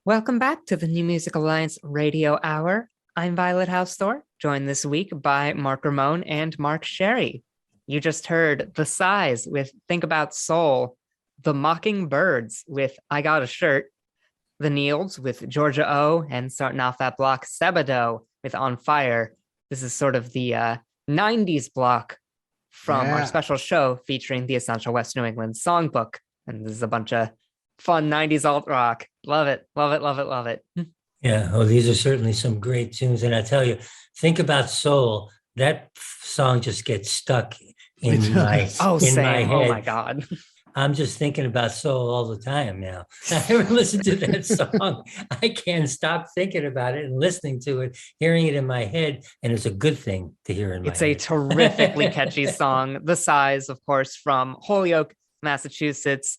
Welcome back to the New Music Alliance Radio Hour. I'm Violet Hausthor, joined this week by Mark Ramone and Mark Sherry. You just heard The Size with Think About Soul, The Mockingbirds with I Got a Shirt, The Nields with Georgia O, and starting off that block, Sebadoh with On Fire. This is sort of the 90s block from our special show featuring the Essential West New England Songbook. And this is a bunch of fun 90s alt rock. Love it, love it, love it, love it. Yeah, oh, these are certainly some great tunes. And I tell you, Think About Soul, that song just gets stuck in my head. Oh my God. I'm just thinking about soul all the time now. I ever listen to that song, I can't stop thinking about it and listening to it, hearing it in my head. And it's a good thing to hear in my head. It's a terrifically catchy song. The Size, of course, from Holyoke, Massachusetts.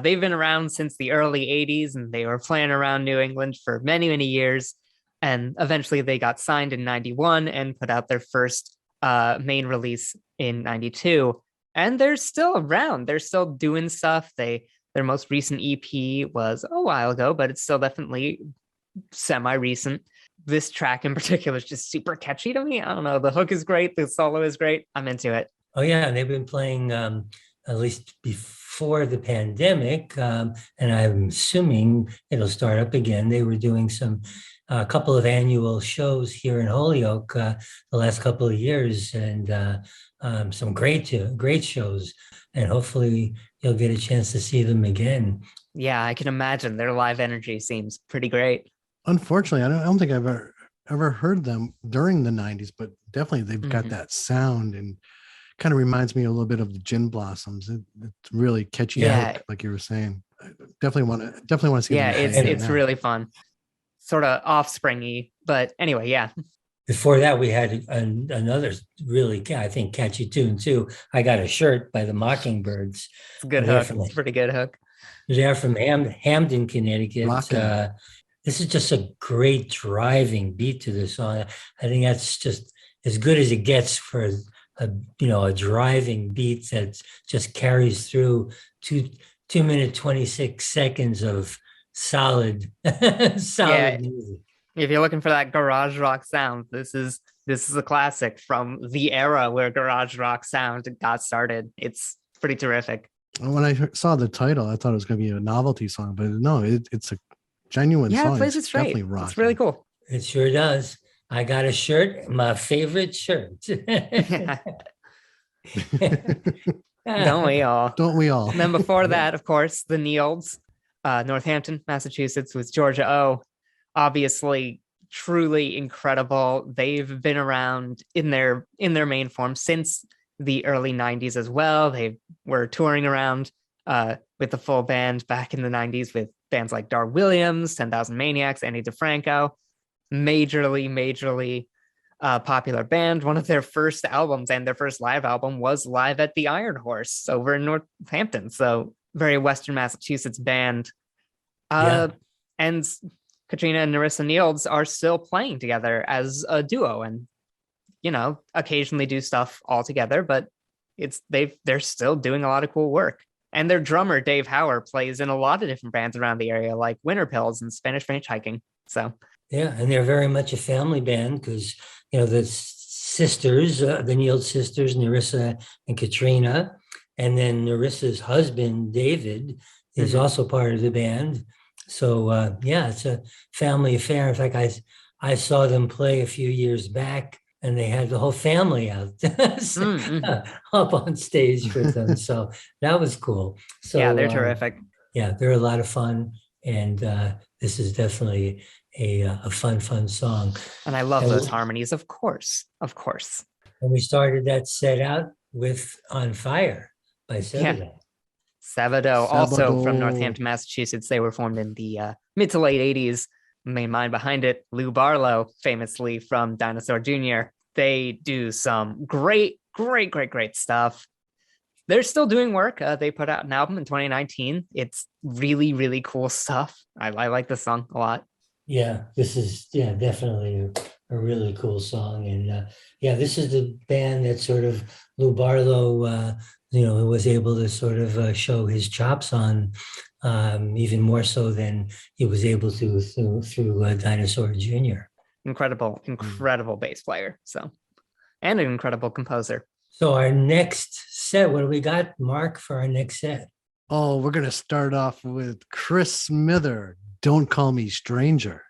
They've been around since the early 80s, and they were playing around New England for many, many years. And eventually they got signed in 91 and put out their first main release in 92. And they're still around. They're still doing stuff. Their most recent EP was a while ago, but it's still definitely semi-recent. This track in particular is just super catchy to me. I don't know. The hook is great. The solo is great. I'm into it. Oh, yeah. And they've been playing at least before the pandemic. And I'm assuming it'll start up again. They were doing a couple of annual shows here in Holyoke the last couple of years, and some great shows, and hopefully you'll get a chance to see them again. Yeah, I can imagine their live energy seems pretty great. Unfortunately, I don't think I've ever heard them during the 90s, but definitely they've got that sound, and kind of reminds me a little bit of the Gin Blossoms. It's really catchy, hook, like you were saying. I definitely want to see. Yeah, it's really fun, sort of Offspring-y, but anyway, yeah. Before that, we had another really, I think, catchy tune too. I Got a Shirt by the Mockingbirds. It's a good hook. It's a pretty good hook. They're from Hampden, Connecticut. This is just a great driving beat to the song. I think that's just as good as it gets for a driving beat that just carries through 2 minute 26 seconds of solid music. If you're looking for that garage rock sound, this is a classic from the era where garage rock sound got started. It's pretty terrific. When I saw the title, I thought it was going to be a novelty song, but no, it's a genuine song. Yeah, it plays it straight. Definitely rock. It's really cool. It sure does. I Got a Shirt, my favorite shirt. Don't we all? Don't we all? And then before that, of course, the Nields, Northampton, Massachusetts, with Georgia O. Obviously, truly incredible. They've been around in their main form since the early 90s as well. They were touring around with the full band back in the 90s with bands like Dar Williams, 10,000 Maniacs, Annie DeFranco. Majorly popular band. One of their first albums and their first live album was live at the Iron Horse over in Northampton. So very Western Massachusetts band. And Katrina and Narissa Nields are still playing together as a duo, and occasionally do stuff all together, but they're still doing a lot of cool work. And their drummer Dave Hauer plays in a lot of different bands around the area, like Winter Pills and Spanish Hitchhiking. So yeah, and they're very much a family band because the sisters, the Nields sisters, Narissa and Katrina, and then Narissa's husband David is also part of the band. So it's a family affair. In fact, I saw them play a few years back, and they had the whole family out up on stage with them. So that was cool. So yeah, they're terrific. Yeah, they're a lot of fun, and this is definitely a fun song. And I love those harmonies, of course. And we started that set out with On Fire by Sebadoh. Yeah. Sebadoh, also from Northampton, Massachusetts. They were formed in the mid to late 80s. Main mind behind it, Lou Barlow, famously from Dinosaur Jr. They do some great stuff. They're still doing work. They put out an album in 2019. It's really, really cool stuff. I like this song a lot. Yeah, this is definitely a really cool song. And this is the band that sort of Lou Barlow was able to sort of show his chops on even more so than he was able to through Dinosaur Jr. Incredible bass player. So, and an incredible composer. So our next set, what do we got, Mark, for our next set? Oh, we're going to start off with Chris Smither, Don't Call Me Stranger.